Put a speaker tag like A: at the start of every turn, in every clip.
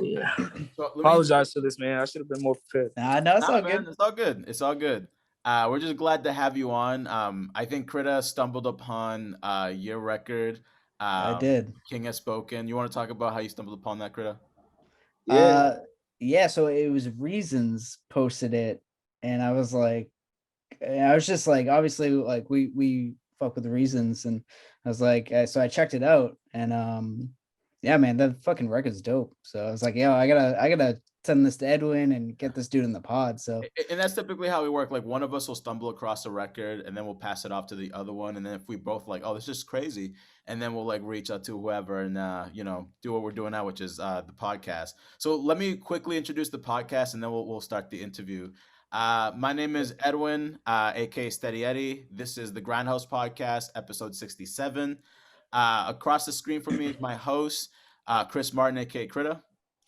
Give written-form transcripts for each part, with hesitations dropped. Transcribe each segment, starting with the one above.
A: Yeah.
B: So
A: Apologize for this, man. I should have been more prepared.
C: No, it's all good.
B: Man, it's all good. It's all good. We're just glad to have you on. I think Krita stumbled upon your record.
C: I did.
B: King Has Spoken. You want to talk about how you stumbled upon that, Krita?
C: Yeah. So it was Reasons posted it, and I was just like, obviously, like we fuck with the Reasons, and I was like, so I checked it out, and yeah, man, that fucking record's dope. So I was like, yo, I gotta send this to Edwin and get this dude in the pod. So,
B: and that's typically how we work. Like one of us will stumble across a record, and then we'll pass it off to the other one, and then if we both like, oh, this is crazy, and then we'll like reach out to whoever and do what we're doing now, which is the podcast. So let me quickly introduce the podcast, and then we'll start the interview. My name is Edwin, aka Steady Eddie. This is the Grindhouse Podcast, episode 67. Across the screen from me is my host, Chris Martin, aka Krita.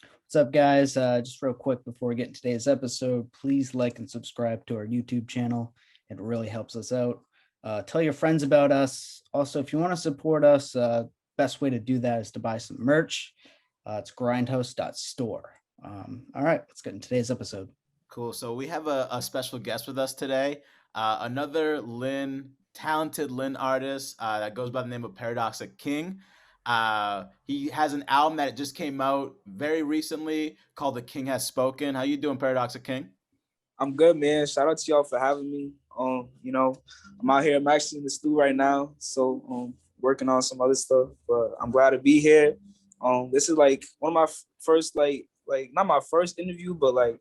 C: What's up, guys? Just real quick before we get into today's episode, please like and subscribe to our YouTube channel. It really helps us out. Tell your friends about us. Also, if you want to support us, best way to do that is to buy some merch. It's grindhouse.store. All right, let's get into today's episode.
B: Cool. So we have a special guest with us today. Another talented Lynn artist that goes by the name of Paradoxic King. He has an album that just came out very recently called The King Has Spoken. How you doing, Paradoxic King?
A: I'm good, man. Shout out to y'all for having me. I'm out here. I'm actually in the studio right now, so working on some other stuff. But I'm glad to be here. This is like one of my first, like not my first interview, but like,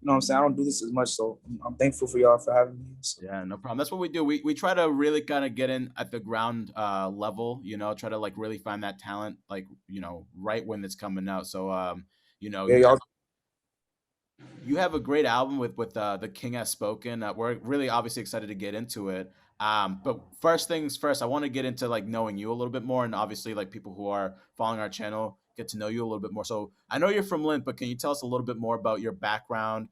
A: you know what I'm saying? I don't do this as much, so I'm thankful for y'all for having me. So.
B: Yeah, no problem. That's what we do. We try to really kind of get in at the ground level, try to like really find that talent, like, right when it's coming out. So,
A: y'all.
B: You have a great album with The King Has Spoken. We're really obviously excited to get into it. But first things first, I want to get into like knowing you a little bit more, and obviously like people who are following our channel get to know you a little bit more. So I know you're from Lynn, but can you tell us a little bit more about your background?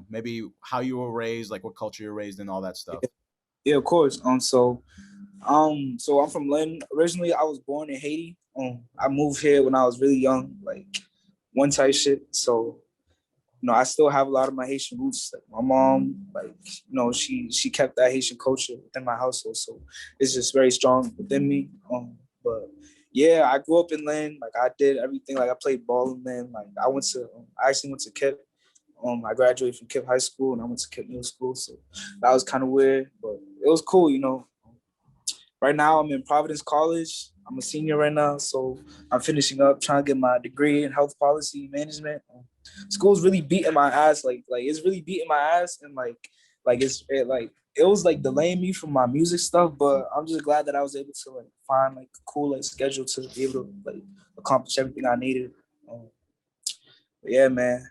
B: Maybe how you were raised, like what culture you're raised in, all that stuff.
A: Yeah, of course. So I'm from Lynn. Originally, I was born in Haiti. I moved here when I was really young, like one type shit. So, I still have a lot of my Haitian roots. Like my mom, like, she kept that Haitian culture within my household. So it's just very strong within me. But yeah, I grew up in Lynn. Like I did everything. Like I played ball in Lynn. Like I actually went to KIPP. I graduated from KIPP High School and I went to KIPP Middle School. So that was kind of weird, but it was cool, Right now I'm in Providence College. I'm a senior right now, so I'm finishing up trying to get my degree in health policy management. School's really beating my ass. Like it's really beating my ass, and it was like delaying me from my music stuff. But I'm just glad that I was able to like find like a cool like schedule to be able to like accomplish everything I needed. Yeah, man.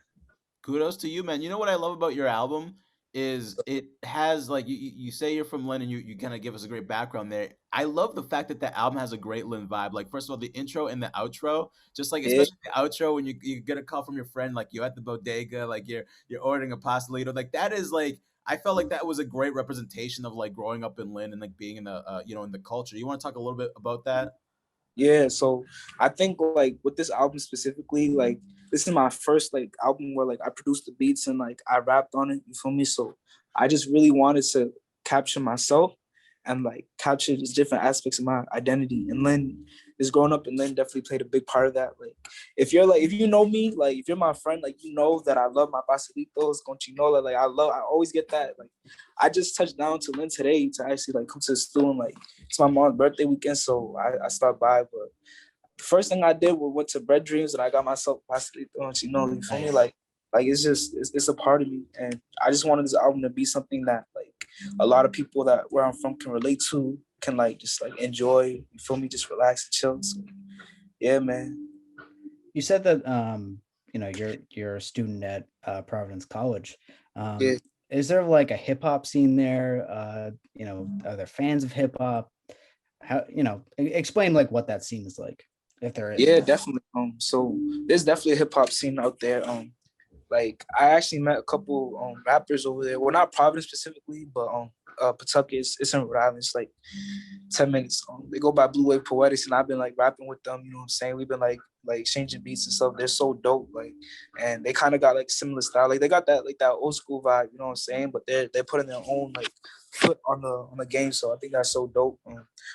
B: Kudos to you, man. You know what I love about your album is it has like you say you're from Lynn and you kind of give us a great background there. I love the fact that the album has a great Lynn vibe. Like first of all, the intro and the outro, just like especially the outro when you get a call from your friend, like you're at the bodega, like you're ordering a pastelito, like that is like I felt like that was a great representation of like growing up in Lynn and like being in the in the culture. You want to talk a little bit about that?
A: Yeah, so I think like with this album specifically, like this is my first like album where like I produced the beats and like I rapped on it, you feel me? So I just really wanted to capture myself and like capture just different aspects of my identity. And Lynn, just growing up in Lynn definitely played a big part of that. Like if you know me, like if you're my friend, like you know that I love my pastelitos, conchinola, like I always get that. Like I just touched down to Lynn today to actually like come to the studio and like it's my mom's birthday weekend, so I stopped by. But the first thing I did was went to Bread Dreams and I got myself pastelito, you feel me? Like it's just it's a part of me, and I just wanted this album to be something that like a lot of people that where I'm from can relate to, can like just like enjoy, you feel me, just relax and chill. So, yeah, man.
C: You said that you're a student at Providence College.
A: Yeah.
C: Is there like a hip hop scene there? Are there fans of hip hop? How explain like what that scene is like, if there is.
A: Yeah, definitely. So there's definitely a hip hop scene out there. Like I actually met a couple rappers over there. Well, not Providence specifically, but Pawtucket. It's in Rhode Island. It's like 10 minutes. They go by Blue Wave Poetics, and I've been like rapping with them. You know what I'm saying? We've been like exchanging beats and stuff. They're so dope. Like, and they kind of got like similar style. Like they got that like that old school vibe. You know what I'm saying? But they're putting their own like foot on the game. So I think that's so dope.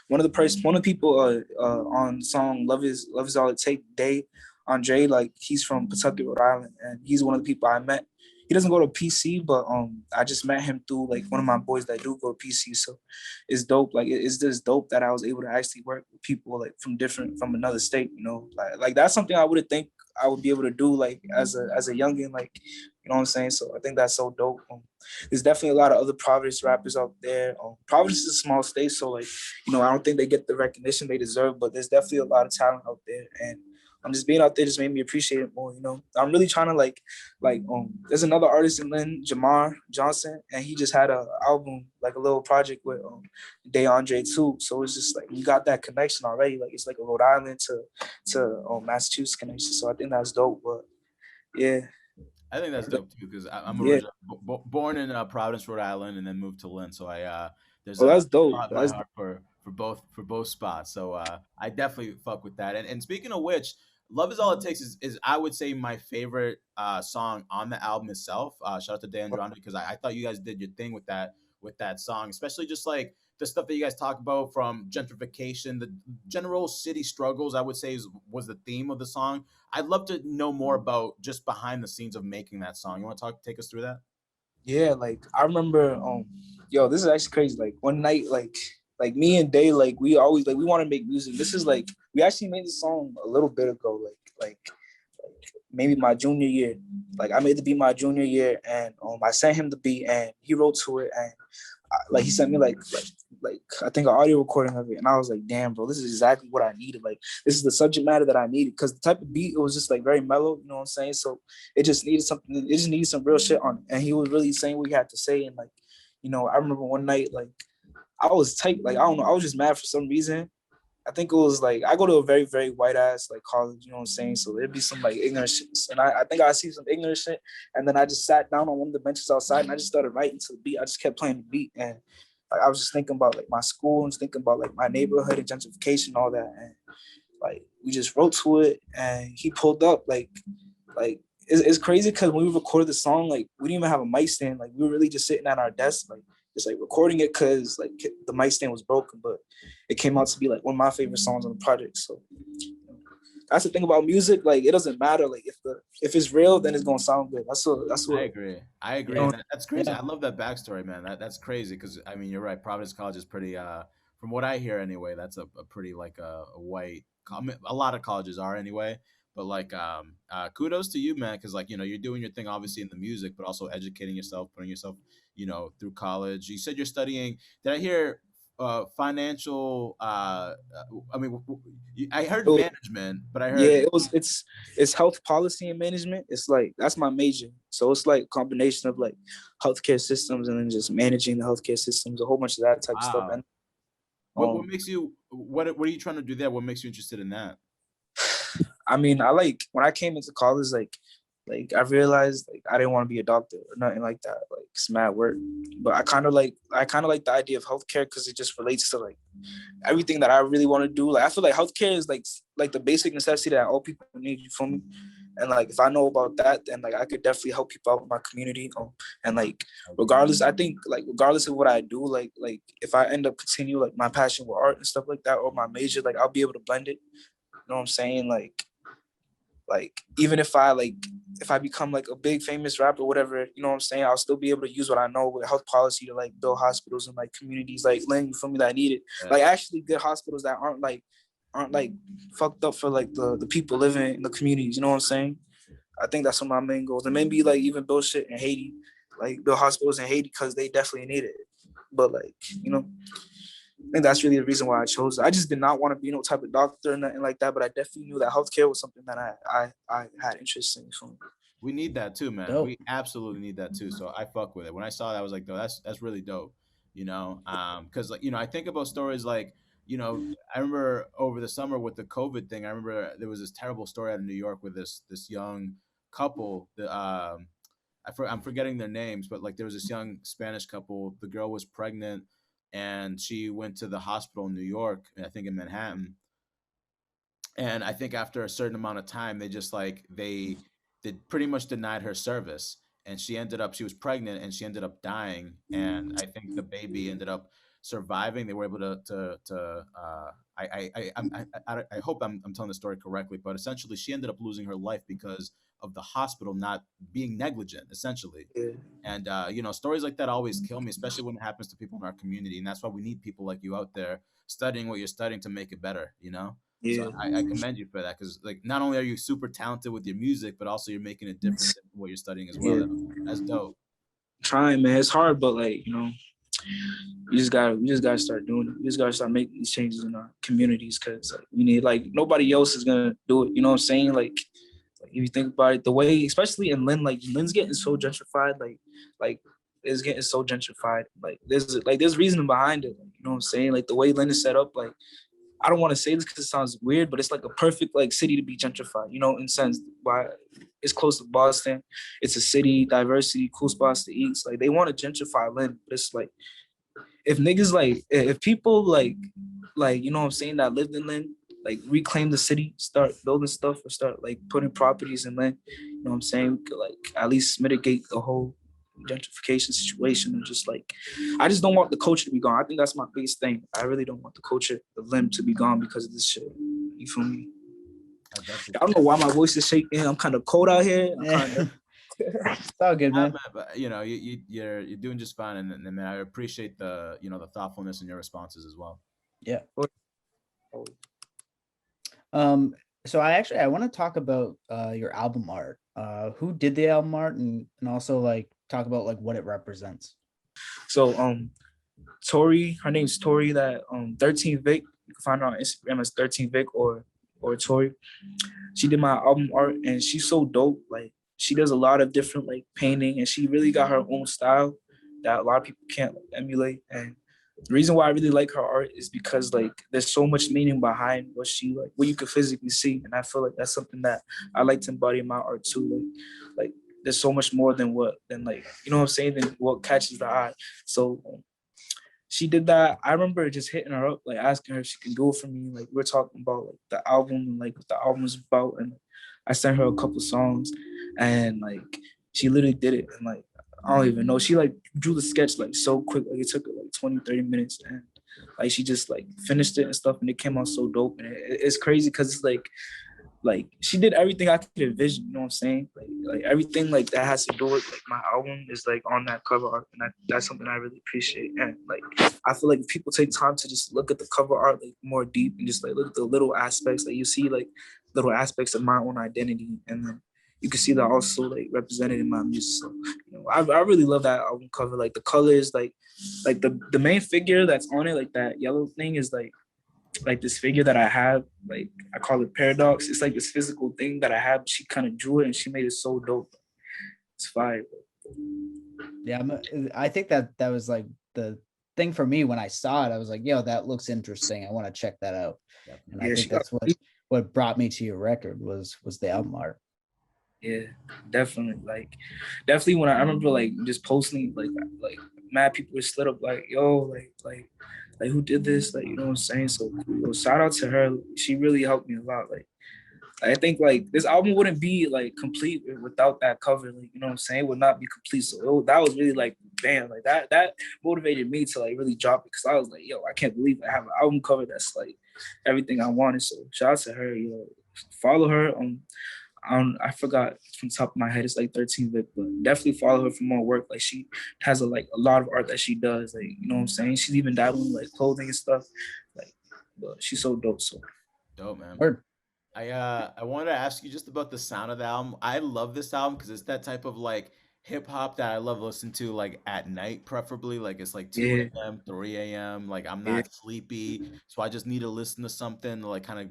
A: One of the people on the song Love Is All It Take, Day, Andre, like he's from Pawtucket, Rhode Island, and he's one of the people I met. He doesn't go to PC, but I just met him through like one of my boys that do go to PC. So it's dope. Like it's just dope that I was able to actually work with people like from another state. You know, like that's something I would think I would be able to do like as a youngin, like you know what I'm saying. So I think that's so dope. There's definitely a lot of other Providence rappers out there. Providence is a small state, so like you know I don't think they get the recognition they deserve, but there's definitely a lot of talent out there, and I'm just being out there just made me appreciate it more. You know, I'm really trying to there's another artist in Lynn, Jamar Johnson, and he just had a album, like a little project with Day Andre too. So it's just like we got that connection already. Like it's like a Rhode Island to Massachusetts connection. So I think that's dope. But yeah,
B: I think that's dope too because I'm
A: yeah.
B: originally born in Providence, Rhode Island, and then moved to Lynn. So there's
A: Oh,
B: a
A: that's dope.
B: spot in my heart for both spots. So I definitely fuck with that. And speaking of which, "Love Is All It Takes" is I would say my favorite song on the album itself. Shout out to Dan Andrande because I thought you guys did your thing with that song, especially just like the stuff that you guys talk about from gentrification, the general city struggles. I would say was the theme of the song. I'd love to know more about just behind the scenes of making that song. You want to take us through that?
A: Yeah, like I remember yo, this is actually crazy. Like one night, like me and Day, like we always like we want to make music. This is like we actually made this song a little bit ago, like maybe my junior year. Like I made the beat my junior year, and I sent him the beat, and he wrote to it, and like he sent me like I think an audio recording of it, and I was like, damn, bro, this is exactly what I needed. Like this is the subject matter that I needed because the type of beat it was just like very mellow, you know what I'm saying? So it just needed something. It just needed some real shit on it, and he was really saying what he had to say, and like you know, I remember one night like I was tight, like I don't know, I was just mad for some reason. I think it was like I go to a very, very white ass like college, you know what I'm saying? So there'd be some like ignorant shit. And I think I see some ignorant shit. And then I just sat down on one of the benches outside and I just started writing to the beat. I just kept playing the beat. And like, I was just thinking about like my school and thinking about like my neighborhood and gentrification, all that. And like we just wrote to it and he pulled up like it's crazy because when we recorded the song, like we didn't even have a mic stand. Like we were really just sitting at our desk, like just like recording it because like the mic stand was broken, but it came out to be like one of my favorite songs on the project. So that's the thing about music. Like it doesn't matter. Like if it's real, then it's gonna sound good. That's what
B: I agree. I agree.
A: you know.
B: And that's crazy.
C: Yeah.
B: I love that backstory, man. That's crazy because I mean, you're right. Providence College is pretty. From what I hear, anyway, that's a pretty like a white. I mean, a lot of colleges are anyway. But like, kudos to you, man, because like you're doing your thing obviously in the music, but also educating yourself, putting yourself, through college. You said you're studying. Did I hear financial? I mean, I heard
A: It
B: management, but I
A: Yeah,
B: heard
A: it's health policy and management. It's like that's my major. So it's like a combination of like healthcare systems and then just managing the healthcare systems, a whole bunch of that type of stuff.
B: wow.
A: And
B: What makes you what are you trying to do there? What makes you interested in that?
A: I mean, I like when I came into college, like I realized like I didn't want to be a doctor or nothing like that. Like it's mad work. But I kind of like the idea of healthcare because it just relates to like everything that I really want to do. Like I feel like healthcare is like the basic necessity that all people need. You feel me? And like if I know about that, then like I could definitely help people out in my community. And like regardless, I think like regardless of what I do, like if I end up continue like my passion with art and stuff like that or my major, like I'll be able to blend it. You know what I'm saying? Like even if I become like a big famous rapper, whatever, you know what I'm saying, I'll still be able to use what I know with health policy to like build hospitals and like communities like Lynn, you feel me, that I need it.
B: Yeah.
A: Like actually good hospitals that aren't like fucked up for like the people living in the communities, you know what I'm saying? I think that's one of my main goals. And maybe like even build shit in Haiti, like build hospitals in Haiti because they definitely need it. But like, you know, I think that's really the reason why I chose it. I just did not want to be no type of doctor or nothing like that, but I definitely knew that healthcare was something that I had interest in. So,
B: We need that too, man.
C: Dope.
B: We absolutely need that too. So I fuck with it. When I saw that, I was like, "Though that's really dope." Because like I think about stories like I remember over the summer with the COVID thing. I remember there was this terrible story out of New York with this young couple. I'm forgetting their names, but like there was this young Spanish couple. The girl was pregnant, and she went to the hospital in New York, I think in Manhattan, and I think after a certain amount of time, they just like they pretty much denied her service, and she was pregnant, and she ended up dying, and I think the baby ended up surviving. They were able to. I hope I'm telling the story correctly, but essentially she ended up losing her life because of the hospital not being negligent, essentially.
A: Yeah,
B: And you know, stories like that always kill me, especially when it happens to people in our community. And that's why we need people like you out there studying what you're studying to make it better. You know, so
A: yeah,
B: I commend you for that, because like not only are you super talented with your music, but also you're making a difference in what you're studying as well.
A: yeah.
B: That's dope.
A: Trying, man. It's hard, but like, we just gotta start doing it. We just gotta start making these changes in our communities, because like, we need, like, nobody else is gonna do it. You know what I'm saying? Like if you think about it, the way, especially in Lynn, like Lynn's getting so gentrified, like it's getting so gentrified. There's reason behind it. Like, you know what I'm saying? Like the way Lynn is set up, like I don't want to say this because it sounds weird, but it's like a perfect like city to be gentrified. You know, in sense why it's close to Boston. It's a city, diversity, cool spots to eat. It's like they want to gentrify Lynn, but it's like if niggas like if people like you know what I'm saying, that lived in Lynn, like reclaim the city, start building stuff, or start like putting properties in Lynn, you know what I'm saying, we could like at least mitigate the whole gentrification situation. And just like I just don't want the culture to be gone. I think that's my biggest thing. I really don't want the culture of Lynn to be gone because of this shit. You feel me?
B: I definitely
A: I don't know why my voice is shaking. I'm kind of cold out here. I'm kind of
C: It's all good,
B: yeah,
C: man.
B: man, but you know, you're doing just fine, and man, I appreciate the the thoughtfulness in your responses as well.
C: Yeah. Um, so I want to talk about your album art. Who did the album art, and also like talk about like what it represents.
A: so Tori, her name's Tori, that 13 Vic. You can find her on Instagram as 13 Vic or Tori. She did my album art, and she's so dope. Like she does a lot of different like painting, and she really got her own style that a lot of people can't like, emulate. And the reason why I really like her art is because like there's so much meaning behind what you could physically see, and I feel like that's something that I like to embody in my art too. Like there's so much more than like you know what I'm saying, than what catches the eye. So she did that. I remember just hitting her up, like asking her if she can do it for me. Like we're talking about like the album and like what the album was about. And I sent her a couple songs, and like she literally did it. And like I don't even know. She like drew the sketch like so quick. Like it took her like 20, 30 minutes. And like she just like finished it and stuff, and it came out so dope. And it's crazy because it's like she did everything I could envision, you know what I'm saying? Like everything like that has to do with like my album is like on that cover art, and that's something I really appreciate. And like I feel like if people take time to just look at the cover art like more deep, and just like look at the little aspects, like you see like little aspects of my own identity, and then you can see that also like represented in my music. So I really love that album cover, like the colors, like the main figure that's on it, like that yellow thing is like this figure that I have, like I call it Paradox. It's like this physical thing that I have. She kind of drew it, and she made it so dope. It's fire.
C: Yeah, I think that was like the thing for me when I saw it. I was like, yo, that looks interesting. I want to check that out. And I think that's what brought me to your record was the album art.
A: Yeah, definitely. Like, definitely when I remember like just posting like mad people were slid up like, yo, like who did this? Like, you know what I'm saying? So cool. Shout out to her. She really helped me a lot. Like I think like this album wouldn't be like complete without that cover. Like, you know what I'm saying? It would not be complete. So that was really like, bam, like that motivated me to like really drop it, because I was like, yo, I can't believe I have an album cover that's like everything I wanted. So shout out to her. Follow her on I forgot from the top of my head. It's like 13 Vic, but definitely follow her for more work. Like she has a lot of art that she does. Like, you know what I'm saying? She's even dabbling like clothing and stuff. Like, but she's so dope. So
B: Dope, man.
C: Word.
B: I wanted to ask you just about the sound of the album. I love this album because it's that type of like hip hop that I love listening to like at night, preferably. Like it's like 2
A: yeah,
B: a.m., 3 a.m. Like I'm
A: yeah,
B: not sleepy, so I just need to listen to something to like kind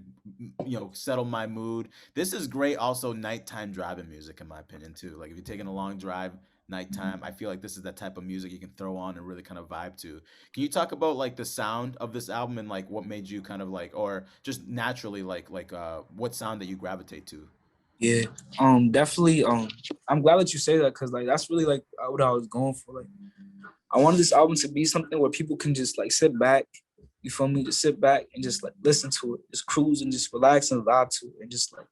B: of settle my mood. This is great, also nighttime driving music in my opinion too. Like if you're taking a long drive nighttime, I feel like this is that type of music you can throw on and really kind of vibe to. Can you talk about like the sound of this album and like what made you kind of like, or just naturally like what sound that you gravitate to?
A: Yeah, definitely. I'm glad that you say that because like that's really like what I was going for. Like, I wanted this album to be something where people can just like sit back. You feel me? Just sit back and just like listen to it, just cruise and just relax and vibe to it, and just like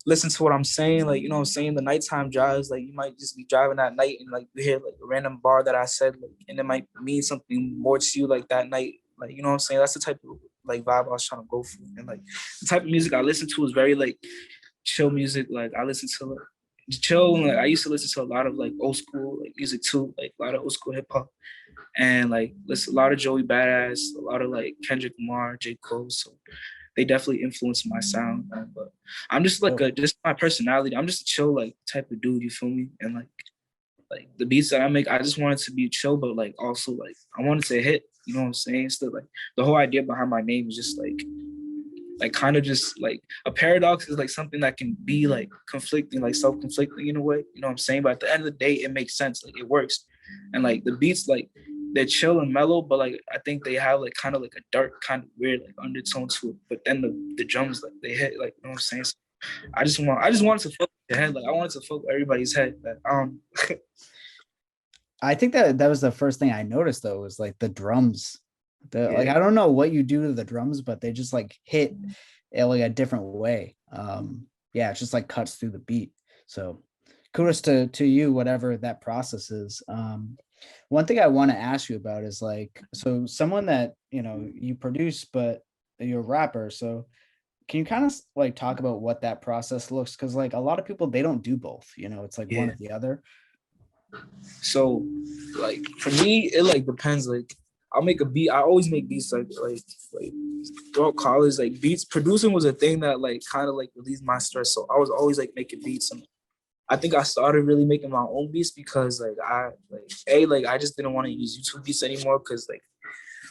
A: listen to what I'm saying. Like, you know what I'm saying? The nighttime drives, like you might just be driving at night and like you hear like a random bar that I said, like, and it might mean something more to you like that night. Like, you know what I'm saying? That's the type of like vibe I was trying to go for. And like the type of music I listen to is very like chill music. Like I listen to like chill. Like I used to listen to a lot of like old school like music too, like a lot of old school hip hop and like listen a lot of Joey Badass, a lot of like Kendrick Lamar, J. Cole. So they definitely influence my sound. But I'm just like just my personality. I'm just a chill like type of dude. You feel me? And like the beats that I make, I just want it to be chill, but like also like I want it to hit. You know what I'm saying? So like the whole idea behind my name is just like kind of just like a paradox is like something that can be like conflicting, like self-conflicting in a way. You know what I'm saying? But at the end of the day, it makes sense. Like it works. And like the beats, like they're chill and mellow, but like I think they have like kind of like a dark, kind of weird like undertone to it. But then the drums like they hit, like you know what I'm saying? So I just wanted to fuck the head. Like I wanted to fuck everybody's head. But
C: I think that was the first thing I noticed though, was like the drums. Like
A: yeah.
C: I don't know what you do to the drums, but they just like hit like a different way. Yeah, it just like cuts through the beat. So kudos to you, whatever that process is. One thing I want to ask you about is like, so someone that you produce, but you're a rapper. So can you kind of like talk about what that process looks? Because like a lot of people, they don't do both. It's like one
A: Yeah.
C: or the other.
A: So like for me, it like depends. Like I'll make a beat. I always make beats like throughout college. Like beats producing was a thing that like kind of like relieved my stress. So I was always like making beats. And I think I started really making my own beats because like I just didn't want to use YouTube beats anymore because like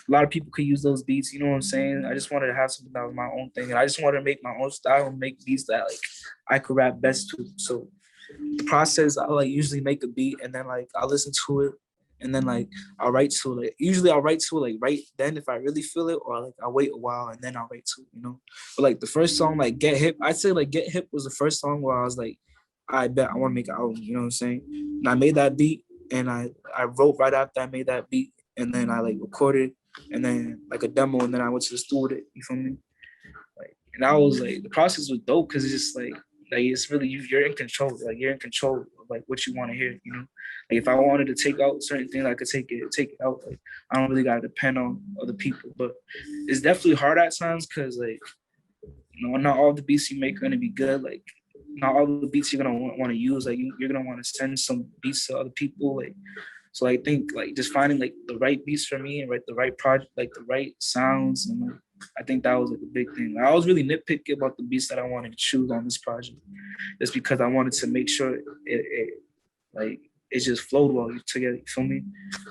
A: a lot of people could use those beats. You know what I'm saying? I just wanted to have something that was my own thing, and I just wanted to make my own style and make beats that like I could rap best to. So the process, I like usually make a beat and then like I listen to it and then like I'll write to it. Like, usually I'll write to it like right then if I really feel it, or like I'll wait a while and then I'll write to it. But like the first song, like Get Hip, I'd say like Get Hip was the first song where I was like, I bet I want to make an album, you know what I'm saying? And I made that beat and I wrote right after I made that beat and then I like recorded and then like a demo and then I went to the studio, you feel me? Like, and I was like, the process was dope because it's just like it's really you're in control. Like you're in control of like what you want to hear. Like if I wanted to take out certain things, I could take it out. Like I don't really gotta depend on other people. But it's definitely hard at times because like not all the beats you make are gonna be good. Like not all the beats you're gonna want to use. Like you're gonna want to send some beats to other people. Like so I think like just finding like the right beats for me and the right project, like the right sounds, and like, I think that was like a big thing. Like, I was really nitpicky about the beats that I wanted to choose on this project, just because I wanted to make sure it just flowed well together. You feel me?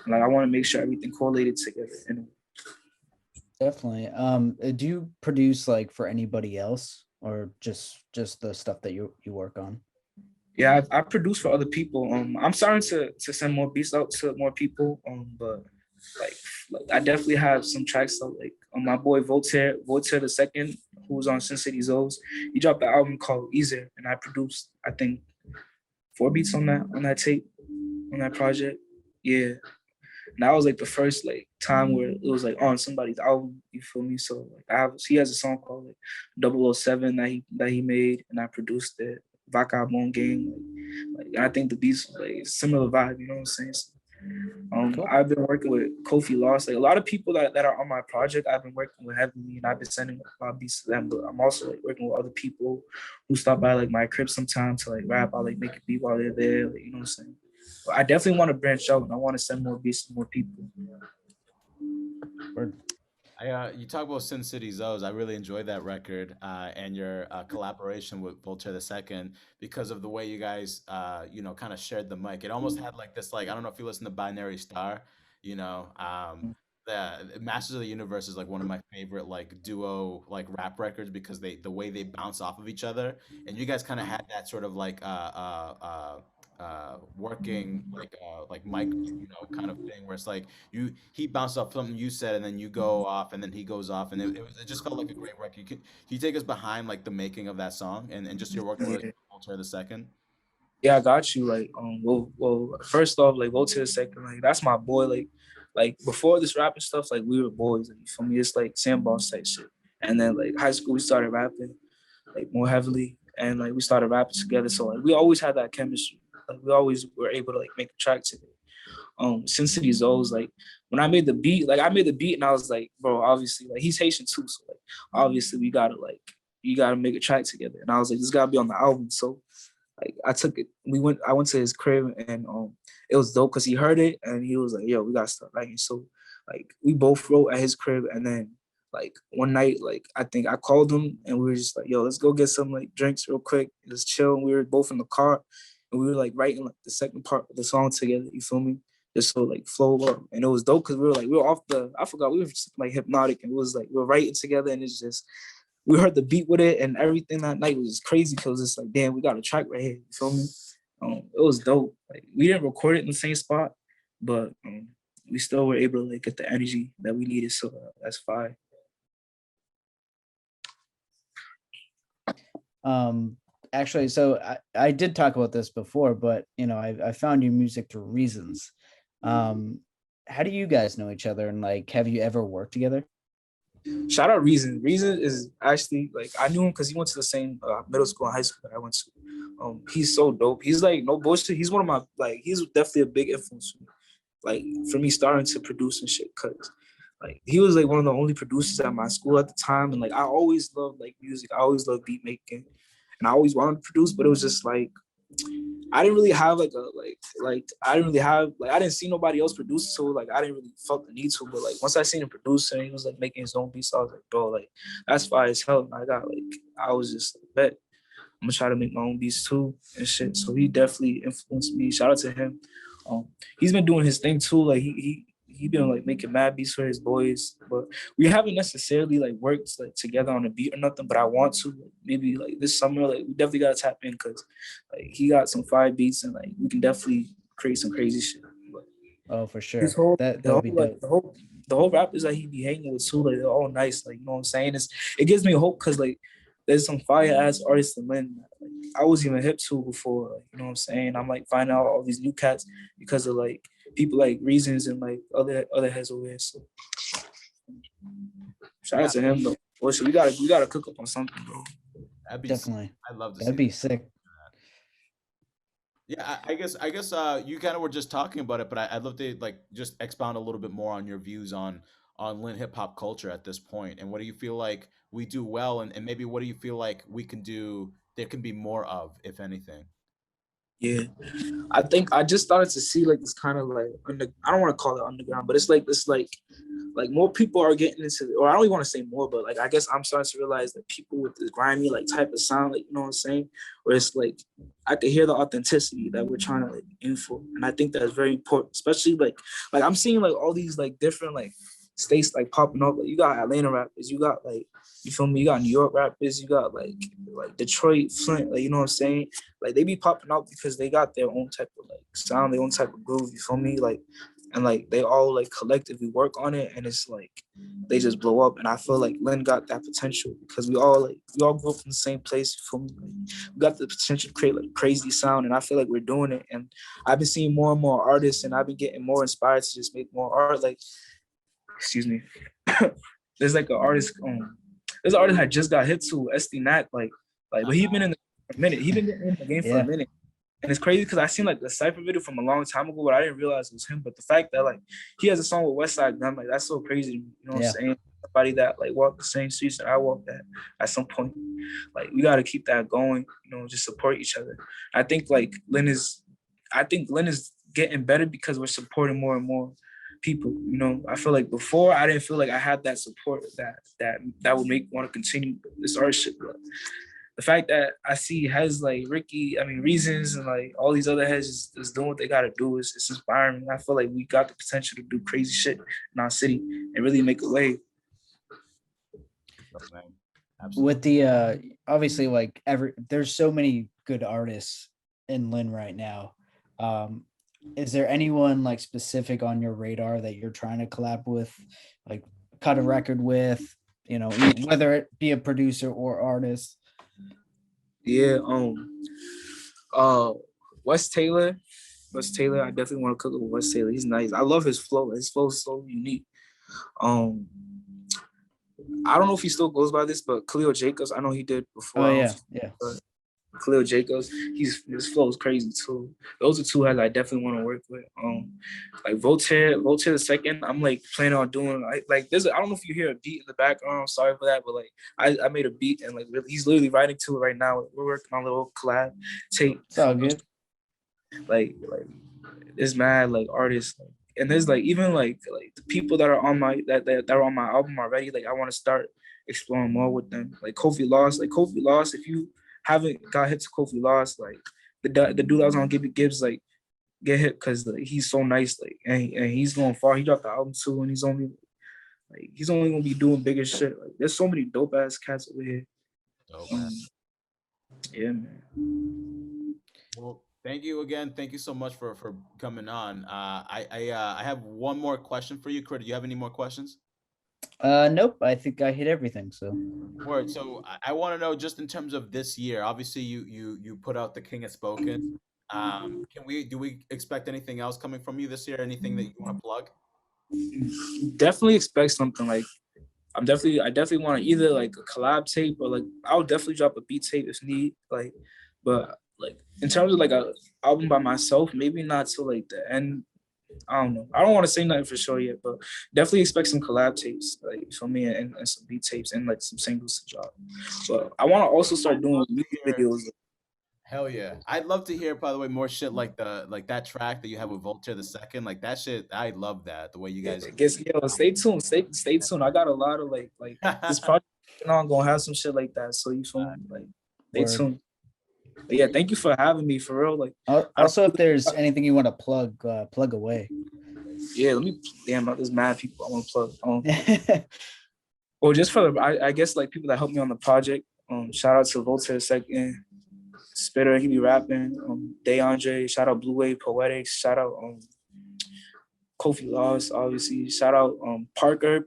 A: Like I want to make sure everything correlated together. And
C: Definitely. Do you produce like for anybody else or just the stuff that you work on?
A: yeah, I produce for other people. I'm starting to send more beats out to more people. But like, I definitely have some tracks out. Like my boy Voltaire the second, who's on Sin City Zoes. He dropped an album called Easier, and I produced I think 4 beats on that tape on that project. Yeah, and that was like the first like time where it was like on somebody's album. You feel me? So like he has a song called like 007 that he made, and I produced it. Vagabond Gang, like I think the beats was like similar vibe. You know what I'm saying? So,
C: Cool.
A: I've been working with Kofi Loss. Like a lot of people that are on my project, I've been working with heavily, and I've been sending a lot of beats to them. But I'm also like working with other people who stop by like my crib sometimes to like rap. I like make a beat while they're there. Like, you know what I'm saying? But I definitely want to branch out, and I want to send more beats to more people.
C: Word.
B: You talk about Sin City Zoes. I really enjoyed that record and your collaboration with Voltaire the Second because of the way you guys, kind of shared the mic. It almost had like this, like I don't know if you listen to Binary Star, you know, the Masters of the Universe is like one of my favorite like duo like rap records because the way they bounce off of each other, and you guys kind of had that sort of like working like mic, you know, kind of thing where it's like he bounced off something you said and then you go off and then he goes off and it just felt like a great work. Can you take us behind like the making of that song and just your working
A: Yeah.
B: relationship with Voltaire the second?
A: Yeah, I got you. Like, first off, like, go to the second. Like, that's my boy. Like before this rapping stuff, like we were boys. Like, you feel me? It's like sandbox type shit. And then like high school, we started rapping like more heavily, and like we started rapping together. So like we always had that chemistry. Like we always were able to like make a track together. Sin City Zoes, like when I made the beat, like I made the beat and I was like, bro, obviously, like he's Haitian too, so like obviously we gotta like you gotta make a track together. And I was like, this gotta be on the album. So like I took it, I went to his crib and it was dope because he heard it and he was like, yo, we gotta start writing. So like we both wrote at his crib and then like one night, like I think I called him and we were just like, yo, let's go get some like drinks real quick, just chill. And we were both in the car and we were like writing like the second part of the song together, you feel me? Just so like flow up. And it was dope because we were off I forgot, we were just like hypnotic and it was like we were writing together and it's just we heard the beat with it and everything that night was crazy because it's like, damn, we got a track right here. You feel me? It was dope. Like we didn't record it in the same spot, but we still were able to like get the energy that we needed. So that's fine.
C: Actually, so I did talk about this before, but you know, I found your music through Reasons. How do you guys know each other and like have you ever worked together?
A: Shout out Reason. Reason is actually like I knew him because he went to the same middle school and high school that I went to. He's so dope. He's like no bullshit. He's one of my like he's definitely a big influence for me. Like for me starting to produce and shit, cause like he was like one of the only producers at my school at the time, and like I always loved like music. I always loved beat making, and I always wanted to produce, but it was just like I didn't really have like a I didn't really have like I didn't see nobody else produce, so like I didn't really felt the need to. But like once I seen him produce and he was like making his own beats, I was like, bro, like that's fire as hell. And I was just like, bet I'm gonna try to make my own beats too and shit. So he definitely influenced me. Shout out to him. He's been doing his thing too. Like he been like making mad beats for his boys, but we haven't necessarily like worked like together on a beat or nothing. But I want to like, maybe like this summer, like we definitely gotta tap in because like he got some fire beats and like we can definitely create some crazy shit. But
C: Oh, for
A: his
C: sure.
A: whole
C: That
A: the
C: would
A: whole
C: be
A: like
C: dope.
A: the whole rappers that he be hanging with too, like they're all nice. Like you know what I'm saying? It gives me hope because like there's some fire ass artists in Lynn like, I wasn't even hip to before. Like, you know what I'm saying? I'm like finding out all these new cats because of like people like Reasons and like other heads over here. So shout out to him though. Well, so we gotta cook up on something, bro.
B: That'd be sick.
C: Definitely.
B: I'd love to
C: That'd
B: see
C: be
B: that.
C: sick.
B: Yeah, I guess you kind of were just talking about it, but I'd love to like just expound a little bit more on your views on Lynn hip hop culture at this point, and what do you feel like we do well, and maybe what do you feel like we can do there can be more of, if anything?
A: Yeah. I think I just started to see like this kind of like I don't want to call it underground, but it's like this like more people are getting into or I don't even want to say more, but like I guess I'm starting to realize that people with this grimy like type of sound, like you know what I'm saying? Where it's like I could hear the authenticity that we're trying to like aim for. And I think that's very important, especially like I'm seeing like all these like different like states like popping up. Like you got Atlanta rappers, you got like you feel me, you got New York rappers, you got like Detroit, Flint, like you know what I'm saying? Like they be popping out because they got their own type of like sound, their own type of groove, you feel me? Like and like they all like collectively work on it and it's like they just blow up. And I feel like Lynn got that potential because we all grew up from the same place, you feel me? Like, we got the potential to create like crazy sound and I feel like we're doing it. And I've been seeing more and more artists and I've been getting more inspired to just make more art. Like, excuse me. There's like an artist, there's an artist I just got hit to, SD Nat, but he been in the for a minute. He been in the game for a minute. And it's crazy because I seen like the Cypher video from a long time ago, but I didn't realize it was him. But the fact that like he has a song with Westside Gun, like that's so crazy. You know what I'm saying? Somebody that like walked the same streets that I walked at some point. Like we gotta keep that going, you know, just support each other. I think Lynn is getting better because we're supporting more and more people. You know, I feel like before I didn't feel like I had that support that would make want to continue this artistship. But the fact that I see heads like Ricky, Reasons, and like all these other heads is doing what they gotta do is it's inspiring. I feel like we got the potential to do crazy shit in our city and really make a wave.
C: With the obviously like there's so many good artists in Lynn right now. Is there anyone like specific on your radar that you're trying to collab with, like cut a record with, you know, whether it be a producer or artist?
A: Yeah, uh, Wes Taylor. Wes Taylor, I definitely want to cook with Wes Taylor. He's nice. I love his flow. His flow is so unique. I don't know if he still goes by this, but Khalil Jacobs, I know he did before.
C: Oh yeah, yeah.
A: Khalil Jacobs, his flow is crazy too. Those are two guys I definitely want to work with. Like Voltaire the second, I'm like planning on doing like there's I don't know if you hear a beat in the background. I'm sorry for that, but like I made a beat and like he's literally writing to it right now. We're working on a little collab tape.
C: It's all good.
A: Like there's mad like artists like, and there's like even like the people that are on my that are on my album already. Like I want to start exploring more with them. Like Kofi Loss, if you haven't got hit to Kofi Loss, like the dude that was on Gibby Gibbs, like get hit because like he's so nice, like and he's going far. He dropped the album too, and he's only gonna be doing bigger shit. Like there's so many dope ass cats over here.
B: Dope, man.
A: Yeah, man.
B: Well, thank you again. Thank you so much for coming on. I have one more question for you, Kurt. Do you have any more questions?
C: Nope. I think I hit everything. So.
B: Word. So I want to know, just in terms of this year. Obviously, you put out The King Has Spoken. Do we expect anything else coming from you this year? Anything that you want to plug?
A: Definitely expect something. Like I definitely want to either like a collab tape or like I'll definitely drop a beat tape if need. Like, but like in terms of like a album by myself, maybe not till like the end. I don't know. I don't want to say nothing for sure yet, but definitely expect some collab tapes, like for me, and some beat tapes and like some singles to drop. But I want to also start doing music videos.
B: Hell yeah. I'd love to hear, by the way, more shit like that track that you have with Voltaire the Second. Like that shit, I love that. The way you guys
A: stay tuned. Stay tuned. I got a lot of like this project I'm gonna have some shit like that. So you feel me? Like stay tuned. But yeah, thank you for having me for real. Like
C: also if there's anything you want to plug away.
A: Yeah, let me there's mad people I want to plug. Well, just for the I guess like people that helped me on the project. Shout out to Voltaire Second. Spitter, he be rapping. DeAndre, shout out Blue Wave Poetics, shout out Kofi Loss, obviously. Shout out Parker.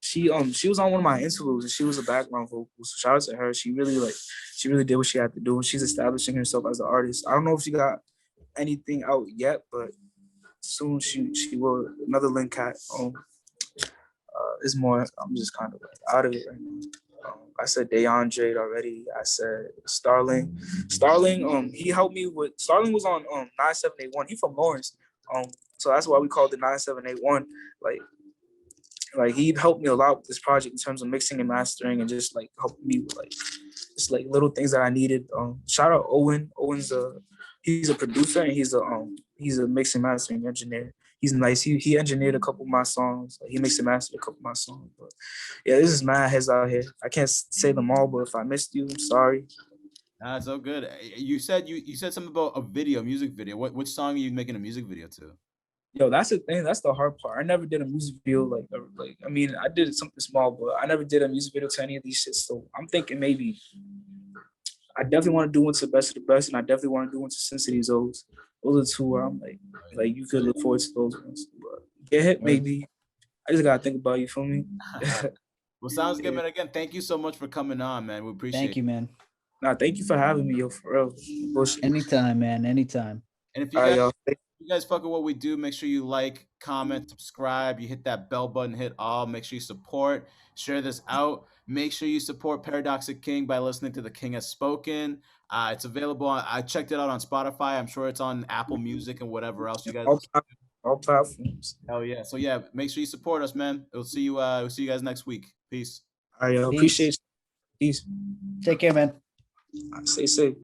A: She was on one of my interludes and she was a background vocal. So shout out to her. She really did what she had to do. And she's establishing herself as an artist. I don't know if she got anything out yet, but soon she will. Another Lynn cat. Is more. I'm just kind of like out of it right now. I said DeAndre already. I said Starling. He helped me with. Starling was on 9781. He from Lawrence. So that's why we called it 9781. Like he helped me a lot with this project in terms of mixing and mastering and just like helping me with like just like little things that I needed. Shout out Owen. He's a producer and he's a mixing mastering engineer. He's nice. He engineered a couple of my songs. He mixed and mastered a couple of my songs. But yeah, this is mad heads out here. I can't say them all, but if I missed you, I'm sorry.
B: Nah, so good. You said something about a music video. Which song are you making a music video to?
A: Yo, that's the thing. That's the hard part. I never did a music video like I mean, I did something small, but I never did a music video to any of these shit. So I'm thinking maybe I definitely want to do one to the best of the best, and I definitely want to do one to Sin City Zoes. Those are two where I'm like you could look forward to those ones. But Get Hit, maybe. I just gotta think about you, feel me?
B: Well, sounds good, man. Again, thank you so much for coming on, man. We appreciate it.
C: Thank you, man.
A: Nah, thank you for having me, yo, for real. Bullshit.
C: Anytime, man. Anytime.
B: And if you guys fuck with what we do, make sure you like, comment, subscribe. You hit that bell button, hit all. Make sure you support, share this out. Make sure you support Paradoxic King by listening to The King Has Spoken. It's available. I checked it out on Spotify. I'm sure it's on Apple Music and whatever else you guys.
A: All platforms.
B: Hell yeah! So yeah, make sure you support us, man. We'll see you guys next week. Peace.
A: All right, yo, appreciate you. Peace.
C: Take care, man.
A: Stay safe.